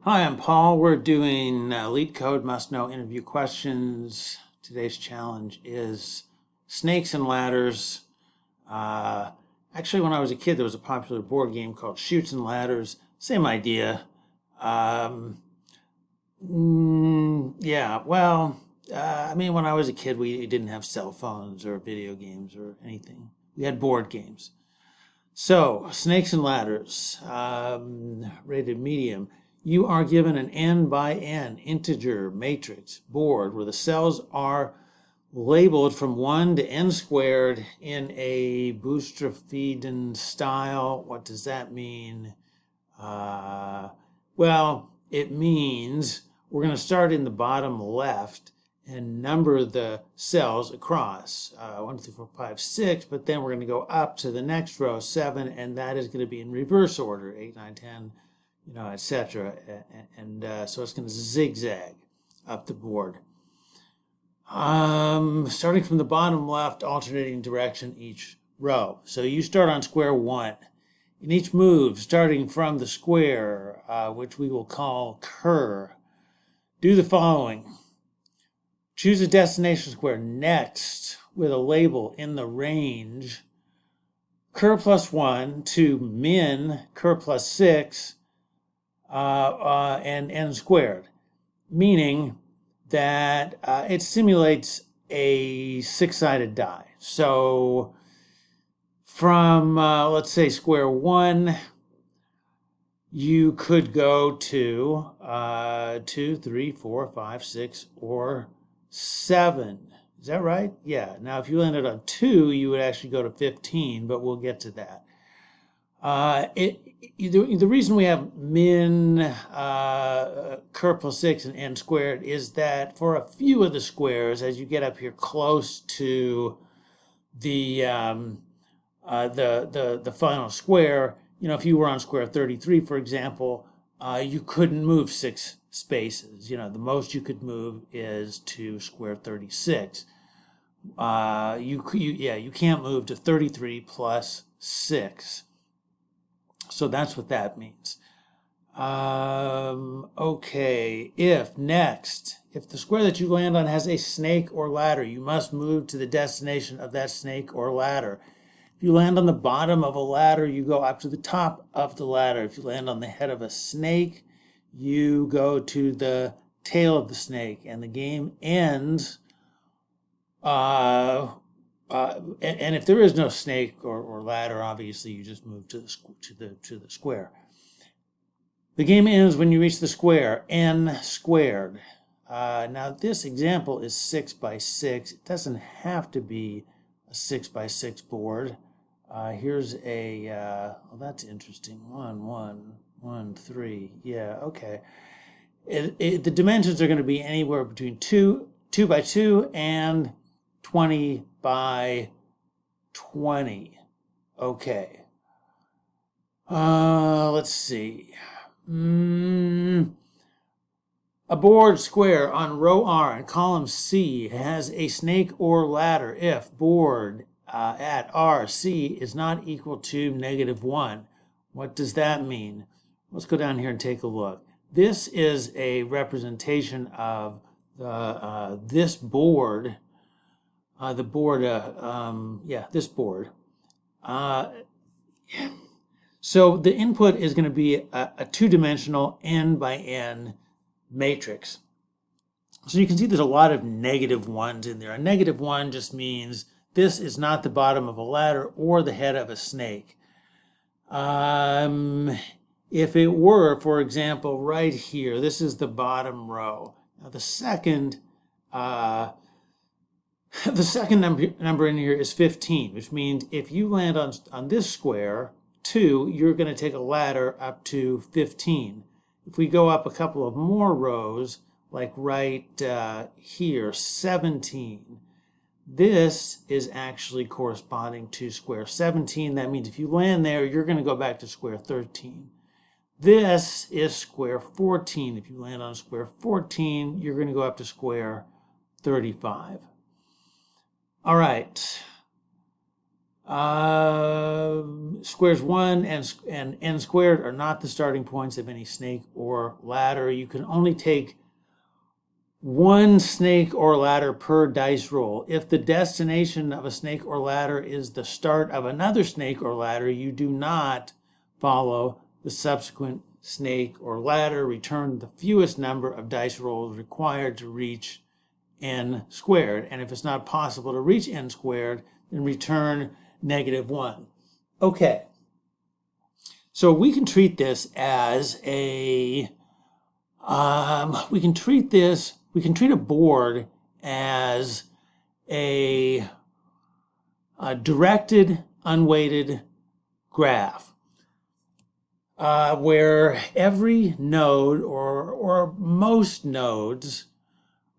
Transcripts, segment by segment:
Hi, I'm Paul. We're doing Leetcode must-know interview questions. Today's challenge is snakes and ladders. Uh, Actually, when I was a kid, there was a popular board game called Shoots and Ladders. Same idea. Um, yeah, well, I mean, when I was a kid, we didn't have cell phones or video games or anything. We had board games. So, snakes and ladders, rated medium. You are given an n by n integer matrix board where the cells are labeled from 1 to n squared in a Bootstrapheden style. What does that mean? Uh, well, it means we're going to start in the bottom left and number the cells across 1, 2, 3, 4, 5, 6, but then we're going to go up to the next row 7, and that is going to be in reverse order 8, 9, 10, etc. And so it's going to zigzag up the board. Starting from the bottom left, alternating direction each row. So you start on square 1. In each move, starting from the square, which we will call cur, do the following. Choose a destination square next with a label in the range cur plus 1 to min cur plus 6 and n squared, meaning that it simulates a six-sided die. So from, let's say, square 1, you could go to 2, 3, 4, 5, 6, or 7. Is that right? Yeah. Now, if you landed on 2, you would actually go to 15, but we'll get to that. The reason we have min cur plus 6 and n squared is that for a few of the squares, as you get up here close to the final square, if you were on square 33, for example, you couldn't move 6 spaces. The most you could move is to square 36. You can't move to 33 plus 6. So that's what that means. Okay, if the square that you land on has a snake or ladder, you must move to the destination of that snake or ladder. If you land on the bottom of a ladder, you go up to the top of the ladder. If you land on the head of a snake, you go to the tail of the snake, and the game ends. And if there is no snake or ladder, obviously you just move to the square. The game ends when you reach the square, n squared. Now this example is 6 by 6. It doesn't have to be a 6 by 6 board. Here's a, well, that's interesting. 1, 1, 1, 3. Yeah, okay. The dimensions are going to be anywhere between 2 by 2 and 20 by 20. Okay. Let's see. A board square on row R and column C has a snake or ladder if board at RC is not equal to -1. What does that mean? Let's go down here and take a look. This is a representation of this board. This board. So the input is going to be a two-dimensional n by n matrix. So you can see there's a lot of -1s in there. A -1 just means this is not the bottom of a ladder or the head of a snake. If it were, for example, right here, this is the bottom row. Now the second number in here is 15, which means if you land on this square, 2, you're going to take a ladder up to 15. If we go up a couple of more rows, like right here, 17, this is actually corresponding to square 17. That means if you land there, you're going to go back to square 13. This is square 14. If you land on square 14, you're going to go up to square 35. All right. Squares 1 and n squared are not the starting points of any snake or ladder. You can only take one snake or ladder per dice roll. If the destination of a snake or ladder is the start of another snake or ladder, you do not follow the subsequent snake or ladder. Return the fewest number of dice rolls required to reach n squared. And if it's not possible to reach n squared, then return -1. Okay. So we can treat this as a, we can treat a board as a directed, unweighted graph, where every node or most nodes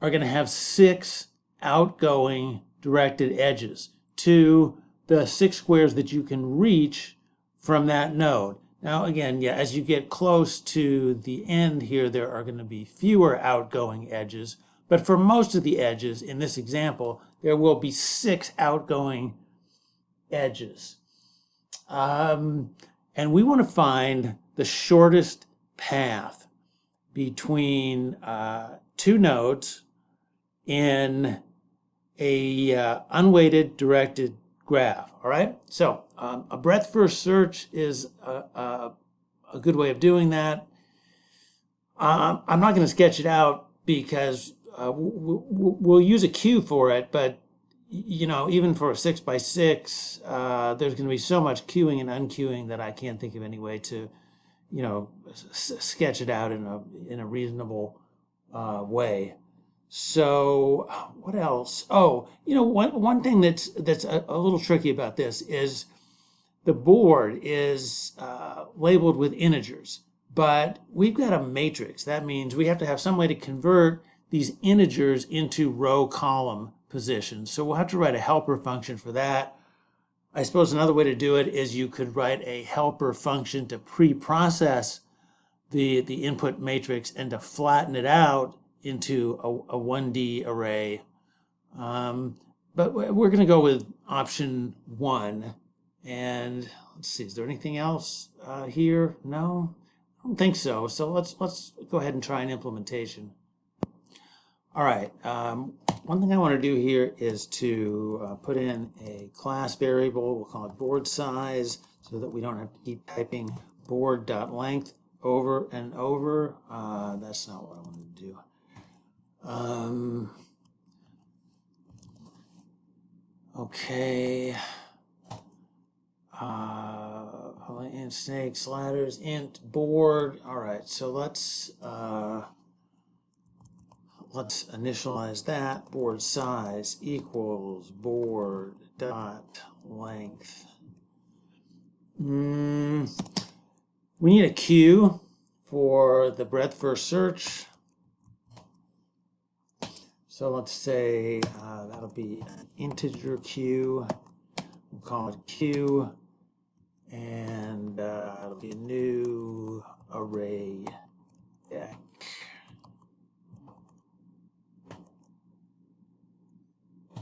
are going to have 6 outgoing directed edges to the 6 squares that you can reach from that node. Now, again, yeah, as you get close to the end here, there are going to be fewer outgoing edges. But for most of the edges in this example, there will be 6 outgoing edges. And we want to find the shortest path between 2 nodes in a unweighted directed graph. All right, so a breadth first search is a good way of doing that. I'm not going to sketch it out because we'll use a queue for it, but you know, even for a 6x6, there's going to be so much queuing and unqueuing that I can't think of any way to, you know, sketch it out in a reasonable way. So what else? Oh, you know, one thing that's a little tricky about this is the board is labeled with integers, but we've got a matrix. That means we have to have some way to convert these integers into row column positions. So we'll have to write a helper function for that. I suppose another way to do it is you could write a helper function to pre-process the input matrix and to flatten it out into a 1D array. But we're going to go with option 1. And let's see, is there anything else here? No, I don't think so. So let's go ahead and try an implementation. All right. One thing I want to do here is to put in a class variable. We'll call it board size so that we don't have to keep typing board.length over and over. That's not what I want to do. Okay. Int snakes, ladders, int board. All right, so let's initialize that. Board size equals board dot length. We need a queue for the breadth first search. So let's say that'll be an integer queue. We'll call it queue, and it'll be a new array deck.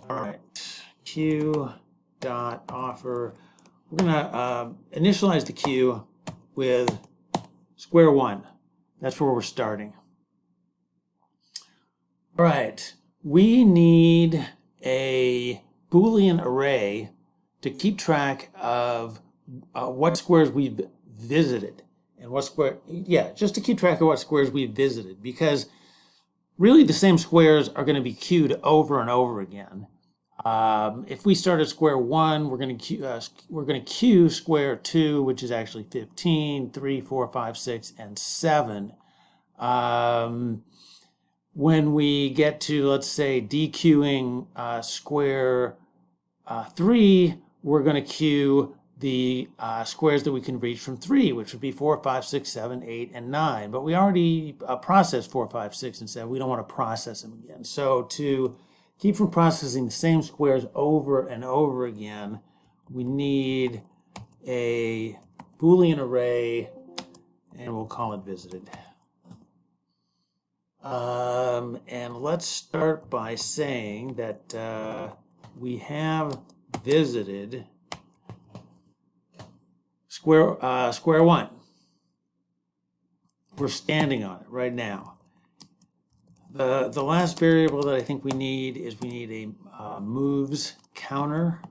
All right, queue dot offer. We're gonna initialize the queue with square 1. That's where we're starting. All right, we need a Boolean array to keep track of what squares we've visited and what square, yeah, just to keep track of what squares we've visited, because really the same squares are going to be queued over and over again. If we start at square 1, we're going to queue square 2, which is actually 15, 3, 4, 5, 6, and 7. When we get to, let's say, dequeuing square 3, we're going to queue the squares that we can reach from 3, which would be 4, 5, 6, 7, 8, and 9. But we already processed 4, 5, 6, and 7. We don't want to process them again. So to keep from processing the same squares over and over again, we need a Boolean array, and we'll call it visited. And let's start by saying that we have visited square one. We're standing on it right now. The last variable that I think we need is a moves counter.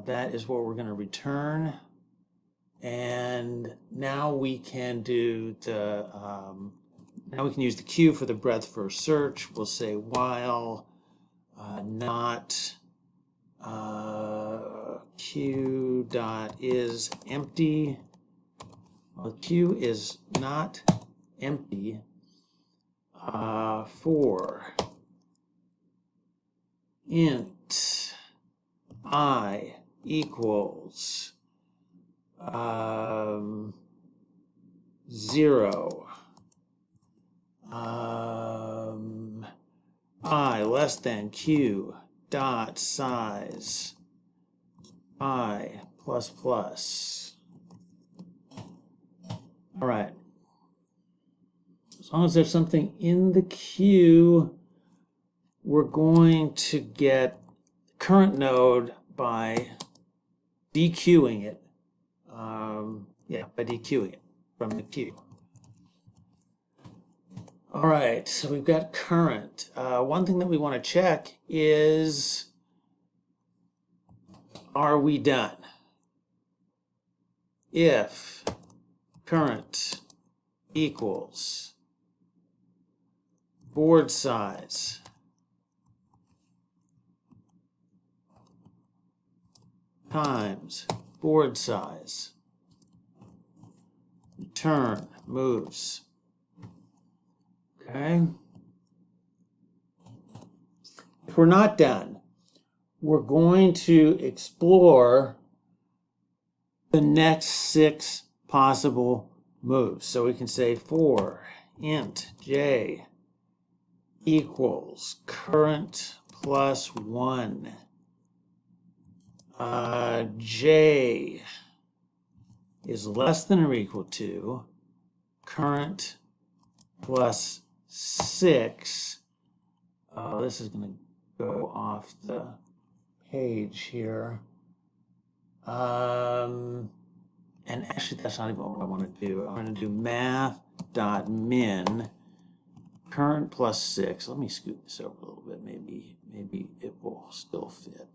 That is what we're going to return. And now we can do now we can use the Q for the breadth first search. We'll say while not Q dot is empty. Well, Q is not empty for int I equals 0, I less than Q dot size I plus plus. All right. As long as there's something in the queue, we're going to get current node by dequeuing it. By dequeuing it from the queue. All right, so we've got current. One thing that we want to check is, are we done? If current equals board size times board size, return moves. Okay. If we're not done, we're going to explore the next 6 possible moves. So we can say for int j equals current plus 1. J is less than or equal to current plus 6. This is going to go off the page here. And actually, that's not even what I want to do. I'm going to do math.min current plus 6. Let me scoot this over a little bit. Maybe it will still fit.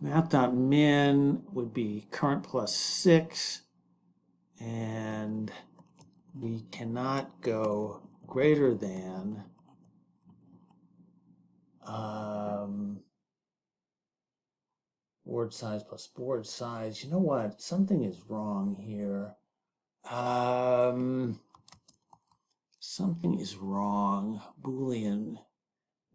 Math.min would be current plus 6, and we cannot go greater than board size plus board size. You know what? Something is wrong here. Something is wrong. Boolean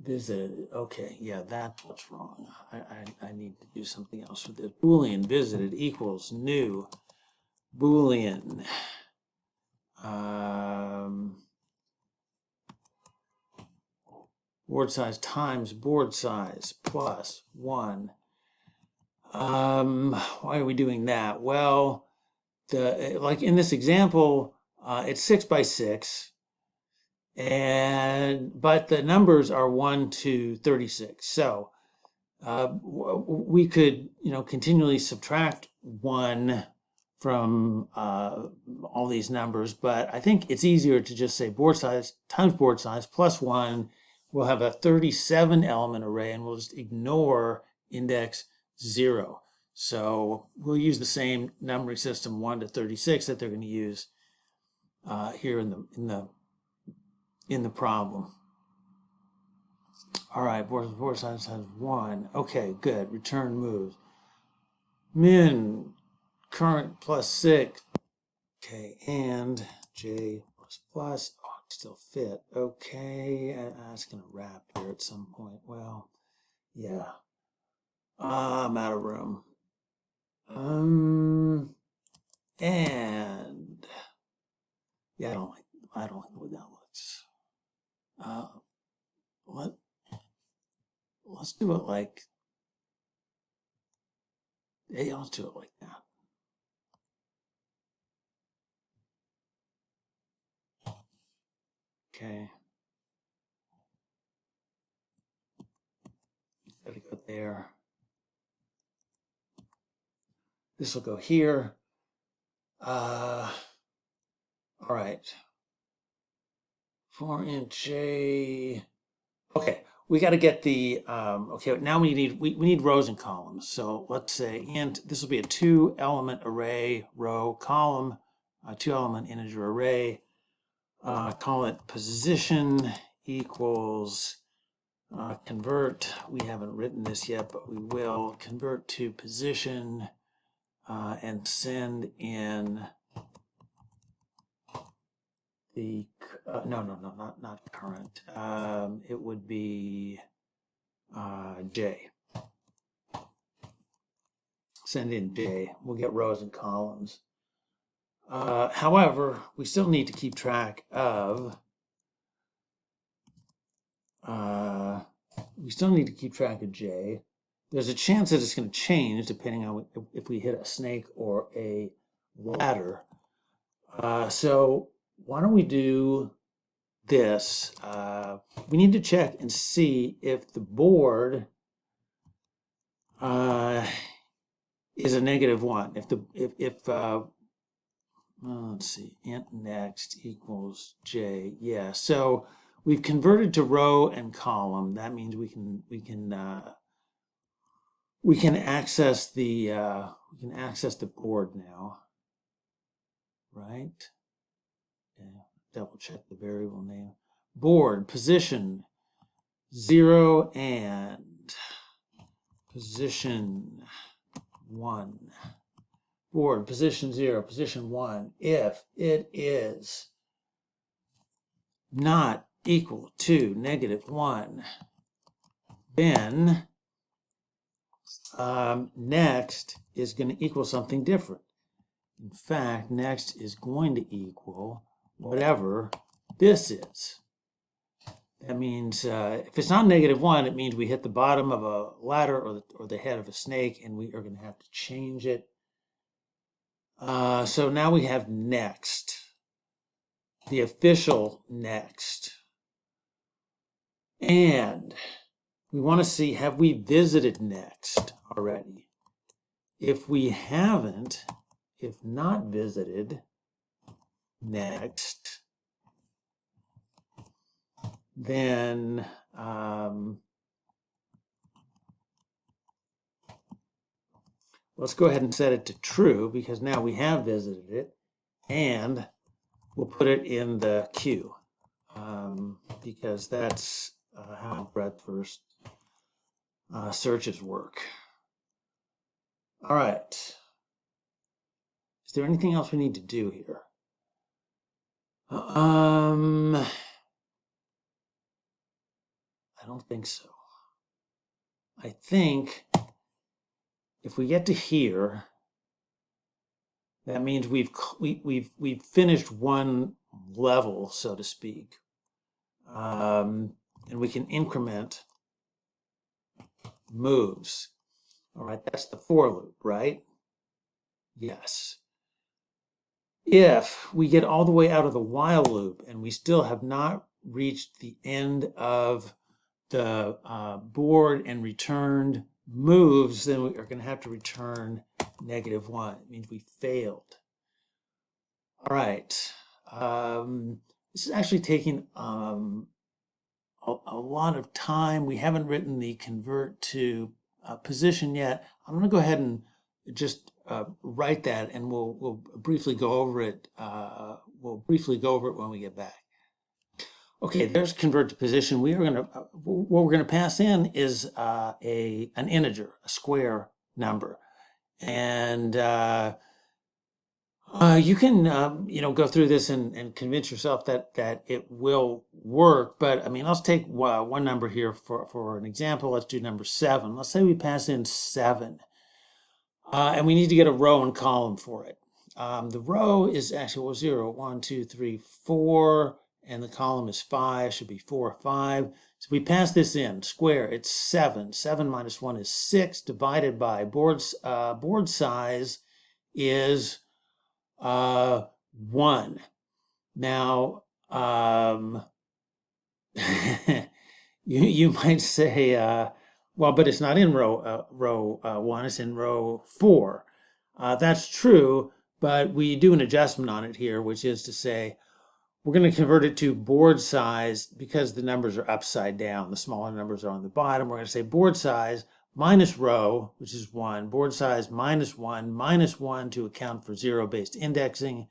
visited. Okay, yeah, that's what's wrong. I need to do something else with this. Boolean visited equals new Boolean. Board size times board size plus 1. Why are we doing that? Well, like in this example, it's 6 by 6, but the numbers are 1 to 36. So we could, continually subtract 1 from all these numbers, but I think it's easier to just say board size times board size plus 1. We'll have a 37 element array, and we'll just ignore index 0. So we'll use the same numbering system 1 to 36 that they're going to use here in the problem. All right, board size has 1. Okay, good. Return moves. Min current plus 6. Okay, and j plus plus. Oh, it still fit. Okay, that's going to wrap here at some point. Well, yeah. I'm out of room. And yeah, I don't like the way that looks. Let's do it like, hey, let's do it like that. Okay. there. This will go here. All right. 4int J. Okay, we got to get the, okay, now we need rows and columns. So let's say int, this will be a 2-element array, row, column, a 2-element integer array. Call it position equals convert. We haven't written this yet, but we will convert to position and send in the no, not current. It would be J. Send in J. We'll get rows and columns. However, we still need to keep track of J. There's a chance that it's going to change depending on if we hit a snake or a ladder. So why don't we do this? We need to check and see if the board is a -1. Let's see, int next equals J. Yeah, so we've converted to row and column. That means we can access the board now, right? Okay. Double check the variable name. Board position 0 and position 1. Board position 0, position 1. If it is not equal to -1, then next is going to equal something different. In fact, next is going to equal whatever this is. That means if it's not -1, it means we hit the bottom of a ladder or the head of a snake, and we are going to have to change it. So now we have next, the official next. And we want to see, have we visited next already? If we haven't, if not visited next, then let's go ahead and set it to true, because now we have visited it, and we'll put it in the queue, because that's how breadth first searches work. All right. Is there anything else we need to do here? I don't think so. I think if we get to here, that means we've finished one level, so to speak, and we can increment moves. All right, that's the for loop, right? Yes. If we get all the way out of the while loop and we still have not reached the end of the board and returned moves, then we are going to have to return -1. It means we failed. All right. This is actually taking a lot of time. We haven't written the convert to position yet. I'm going to go ahead and just write that, and we'll briefly go over it. We'll briefly go over it when we get back. Okay, there's convert to position. We are going to what we're going to pass in is an integer, a square number, and you can go through this and convince yourself that it will work. But I mean, let's take one number here for an example. Let's do number 7. Let's say we pass in 7, and we need to get a row and column for it. The row is actually 0, 1, 2, 3, 4. And the column is 5, should be 4, 5. So we pass this in, square, it's 7. 7 minus 1 is 6, divided by board size is 1. Now, you might say, Well, but it's not in row 1, it's in row 4. That's true, but we do an adjustment on it here, which is to say we're going to convert it to board size because the numbers are upside down. The smaller numbers are on the bottom. We're going to say board size minus row, which is 1, board size minus 1 to account for zero-based indexing.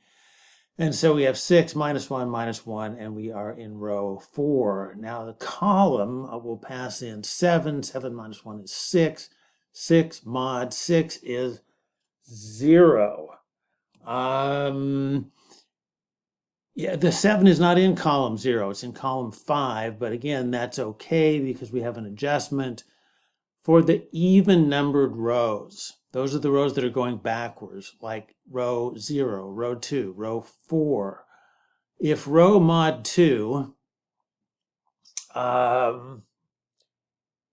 And so we have 6 minus 1, and we are in row 4. Now the column will pass in 7. 7 minus 1 is 6. 6 mod 6 is 0. Yeah, the 7 is not in column 0. It's in column 5. But again, that's okay because we have an adjustment for the even numbered rows. Those are the rows that are going backwards, like row 0, row 2, row 4. If row mod 2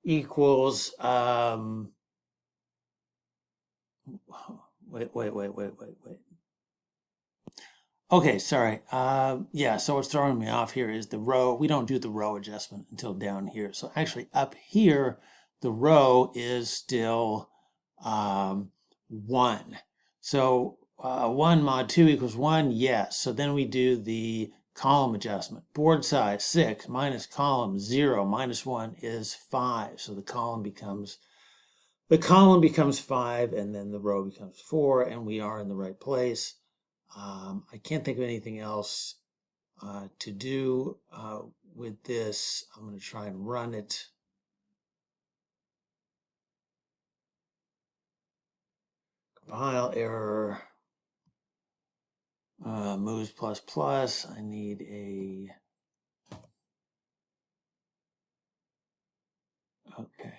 equals, wait. Okay, sorry. Yeah, so what's throwing me off here is the row. We don't do the row adjustment until down here. So actually up here, the row is still 1. So 1 mod 2 equals 1, yes. So then we do the column adjustment. Board size 6 minus column 0 minus 1 is 5. So the column becomes 5, and then the row becomes 4, and we are in the right place. I can't think of anything else to do with this. I'm going to try and run it. Compile error. Moves plus plus. I need a. Okay.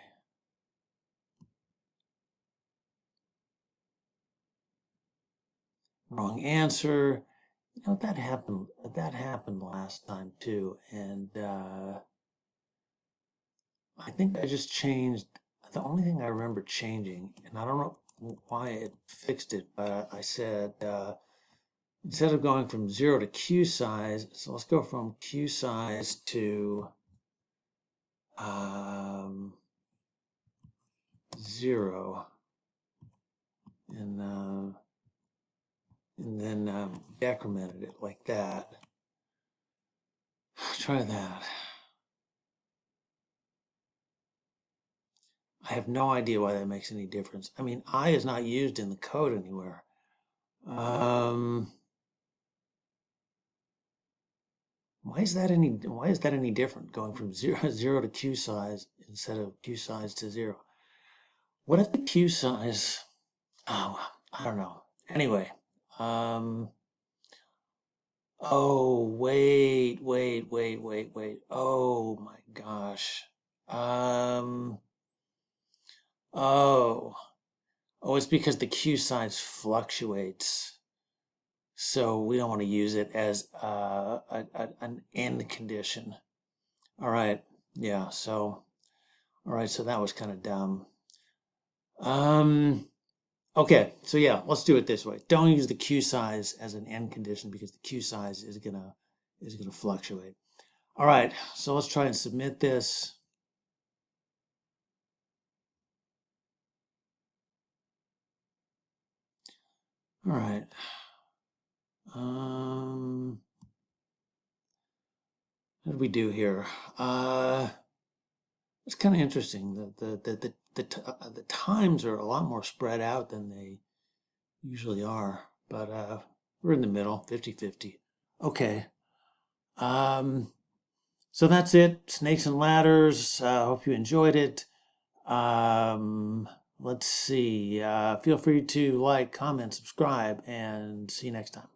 Wrong answer. You know, that happened last time too, and I think I just changed. The only thing I remember changing, and I don't know why it fixed it, but I said instead of going from 0 to queue size, so let's go from queue size to 0, and then decremented it like that. Try that. I have no idea why that makes any difference. I mean, I is not used in the code anywhere. Why is that any different going from 0 to queue size instead of queue size to 0? What if the queue size? Oh, I don't know. Anyway, oh wait. Oh my gosh. Oh, it's because the queue size fluctuates. So we don't want to use it as an end condition. All right. Yeah. So, all right. So that was kind of dumb. Okay. So yeah, let's do it this way. Don't use the queue size as an end condition because the queue size is gonna fluctuate. All right. So let's try and submit this. All right. What did we do here? It's kind of interesting. The times are a lot more spread out than they usually are, but we're in the middle, 50-50. Okay. So that's it. Snakes and ladders. Hope you enjoyed it. Let's see. Feel free to like, comment, subscribe, and see you next time.